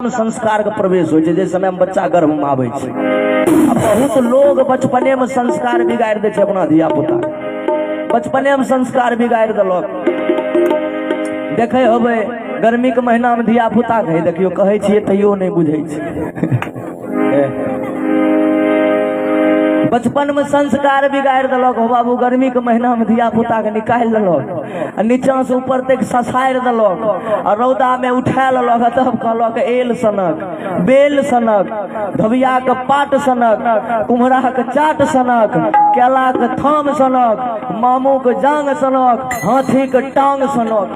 में संस्कार का प्रवेश हो जैसे समय में बच्चा गर्भ में आवे छे। बहुत लोग बचपने में संस्कार बिगाड़ दे अपना धिया पुता, बचपने में संस्कार बिगाड़ देलक। देखे होबे गर्मी के महीना में धिया पुता कहे देखियो कहे छिए तैयो नहीं बुझे छे। बचपन में संस्कार बिगाड़ देलक हो बाबू, गर्मी के महीना में धिया पुता के निकाल देलक, नीचा से ऊपर तक ससार देलक और रौदा में उठा लेलक, तब कहलक एल सनक, बेल सनक, धबिया के पाट सनक, कुम्हरा के चाट सनक, केला के थाम सनक, मामू के जांग सनक, हाथी के टांग सनक।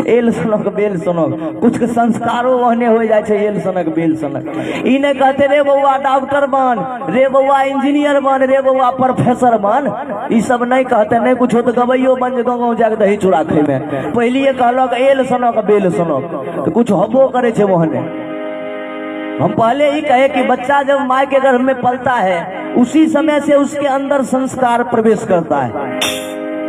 एल सनक बेल सनक कुछ के संस्कारों वहने हो जाए छे। एल सनक बेल सनक ई नहीं कहते रे बउआ डॉक्टर बन, रे बउआ इंजीनियर बन, रे बउआ प्रोफेसर बन, ई सब नहीं कहते। नहीं कुछ हो तो गवैयो बन गाँव जाके दही चूड़ा खे में। पहले कहलक एल सनक बेल सनक तो कुछ हबो करे छे वहने। हम पहले ही कहे कि बच्चा जब माँ के गर्भ में पलता है उसी समय से उसके अंदर संस्कार प्रवेश करता है।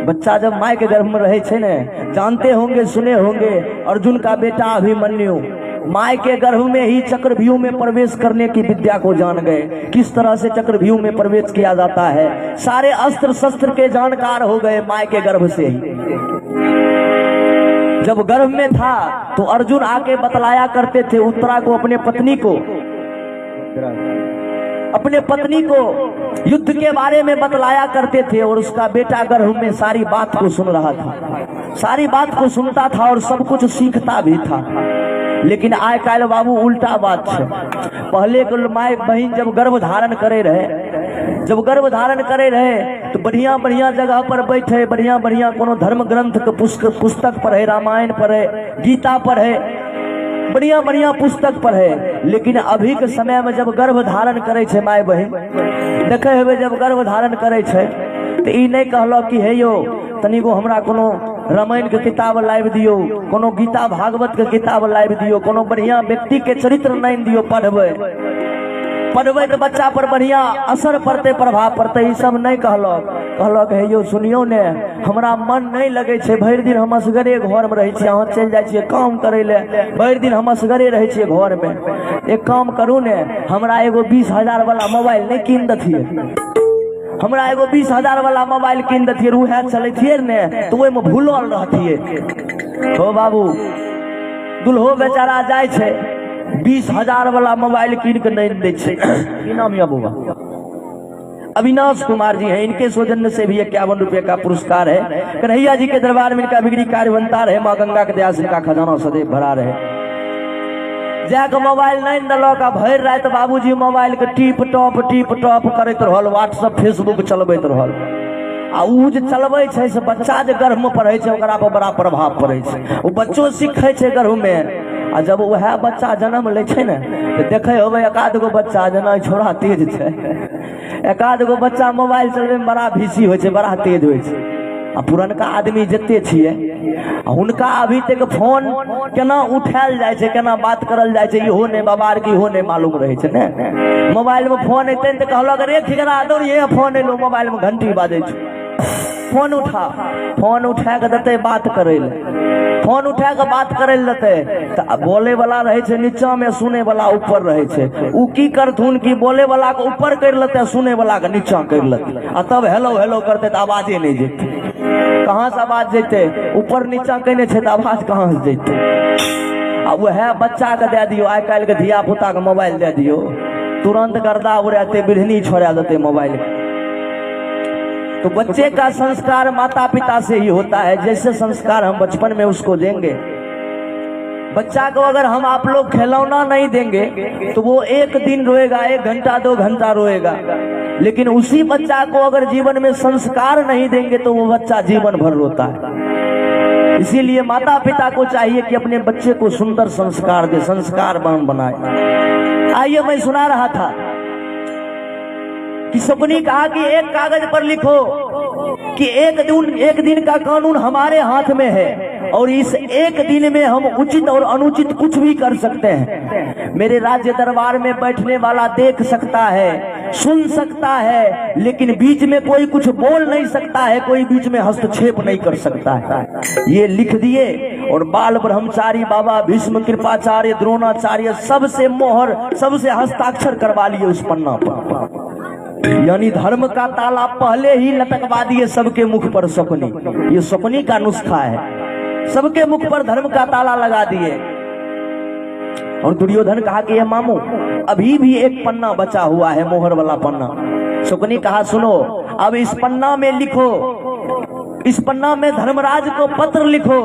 बच्चा जब माँ के गर्भ में रहे छे ने, जानते होंगे सुने होंगे अर्जुन का बेटा अभिमन्यु माँ के गर्भ में ही चक्रव्यूह में प्रवेश करने की विद्या को जान गए। किस तरह से चक्रव्यूह में प्रवेश किया जाता है, सारे अस्त्र शस्त्र के जानकार हो गए माँ के गर्भ से ही। जब गर्भ में था तो अर्जुन आके बतलाया करते थे उत्तरा को, अपने पत्नी को युद्ध के बारे में बतलाया करते थे और उसका बेटा गर्भ में सारी बात को सुन रहा था, सारी बात को सुनता था और सब कुछ सीखता भी था। लेकिन आय काल बाबू उल्टा बात है। पहले के माय बहन जब गर्भ धारण करे रहे तो बढ़िया बढ़िया जगह पर बैठे, बढ़िया बढ़िया कोनो धर्म ग्रंथ के पुस्तक पढ़े, रामायण पढ़े, गीता पढ़े, बढ़िया बढ़िया पुस्तक पढ़े। लेकिन अभी के समय में जब गर्भ धारण करे छे माय बहन, देखे हुए जब गर्भ धारण करे छे तो ई नहीं कहलो कि हे यो तनिगो हमरा कोनो रामायण के किताब लाइव दियो, कोनो गीता भागवत के किताब लाइव दियो, कोनो बढ़िया व्यक्ति के चरित्र नहीं दियो, पढ़बे तो बच्चा पर बढ़िया असर पड़ते, प्रभाव पड़ते। ई सब नहीं कहलक हे यो सुनियो ने हमरा मन नहीं लगे छे, भरि दिन हम असगरे घर में रहे छिए, अहाँ चल जाए छिए काम करे ले, भरि दिन हम असगरे रहे छिए घर में। एक काम करू ने हमरा एगो 20,000 वाला मोबाइल नहीं कीन दथिए, हमरा एगो 20,000 वाला मोबाइल कीन दथिए, उहे चलैतिए ने तो ओहि में भूलल रहतिए। हो बाबू दुल्हो बेचारा जाए छे 20,000 वाला मोबाइल कीन के नहीं दे छे। की नाम है बुआ? अविनाश कुमार जी हैं, इनके सौजन्य से भी 51 रुपये का पुरस्कार है। कन्हैया जी के दरबार में इनका बिगड़ी कार्य बनता रहे, माँ गंगा के दया से इनका खजाना सदैव भरा रहे। जाके मोबाइल नहीं दिलक, भर रात बाबूजी मोबाइल के टिप टॉप करते रहल, व्हाट्सएप फेसबुक चलबैत रहल। आ उ जे चलबै छै से बच्चा जे गर्भ में पढ़े छै ओकरा पर बड़ा प्रभाव पड़े छै। वो बच्चों सीखे छै गर्भ में, आ जब वह बच्चा जन्म ले छै ने तो देखे होबे एकाध गो बच्चा जना छोड़ा तेज छै, एकाध गो बच्चा मोबाइल चलबे में बड़ा भीसी हो छै, बड़ा तेज हो छै। आ पुरनका आदमी जते छिए हुनका अभी तक फोन केना उठायल जाए छै, केना बात करल जाए छै, इहो ने बाबार के इहो ने मालूम रहे छै ने। मोबाइल में फोन एते तो कहलक रे ठिकरा दौड़ ये फोन एलो, मोबाइल में घंटी बाजे छै, फोन उठा के देते बात करे ले, फोन उठा के बात करे लेते तो बोले वाला रहे छै नीचा में, सुने वाला ऊपर रहे छै। उ की करथुन कि बोले वाला के ऊपर कर लेते, सुने वाला के नीचा कर लेते, आ तब हेलो हेलो करते तो आवाजे नहीं जेते। कहाँ से आवाज जेते? ऊपर नीचा कहने छै तो आवाज कहाँ से जेते? आ वह बच्चा के दे दियो, आइ काल्हि के धिया पुता के मोबाइल दे दियो, तुरंत गर्दा उड़ाते, बिढ़नी छोड़ा देते मोबाइल। तो बच्चे का संस्कार माता पिता से ही होता है। जैसे संस्कार हम बचपन में उसको देंगे, बच्चा को अगर हम आप लोग खिलौना नहीं देंगे तो वो एक दिन रोएगा, 1 घंटा 2 घंटा रोएगा। लेकिन उसी बच्चा को अगर जीवन में संस्कार नहीं देंगे तो वो बच्चा जीवन भर रोता है। इसीलिए माता पिता को चाहिए कि अपने बच्चे को सुंदर संस्कार दे, संस्कारवान बनाए। आइए मैं सुना रहा था कि सपनी कहा कि एक कागज पर लिखो कि एक दिन का कानून हमारे हाथ में है और इस एक दिन में हम उचित और अनुचित कुछ भी कर सकते हैं। मेरे राज्य दरबार में बैठने वाला देख सकता है, सुन सकता है, लेकिन बीच में कोई कुछ बोल नहीं सकता है, कोई बीच में हस्तक्षेप नहीं कर सकता है। ये लिख दिए और बाल ब्रह्मचारी बाबा भीष्म कृपाचार्य द्रोणाचार्य सबसे मोहर सबसे हस्ताक्षर करवा लिए उस पन्ना पर। यानी धर्म का ताला पहले ही लटकवा दिए सबके मुख पर शकुनी। ये शकुनी का नुस्खा है, सबके मुख पर धर्म का ताला लगा दिए। और दुर्योधन कहा कि ये मामू अभी भी एक पन्ना बचा हुआ है, मोहर वाला पन्ना। शकुनी कहा सुनो, अब इस पन्ना में लिखो, इस पन्ना में धर्मराज को पत्र लिखो।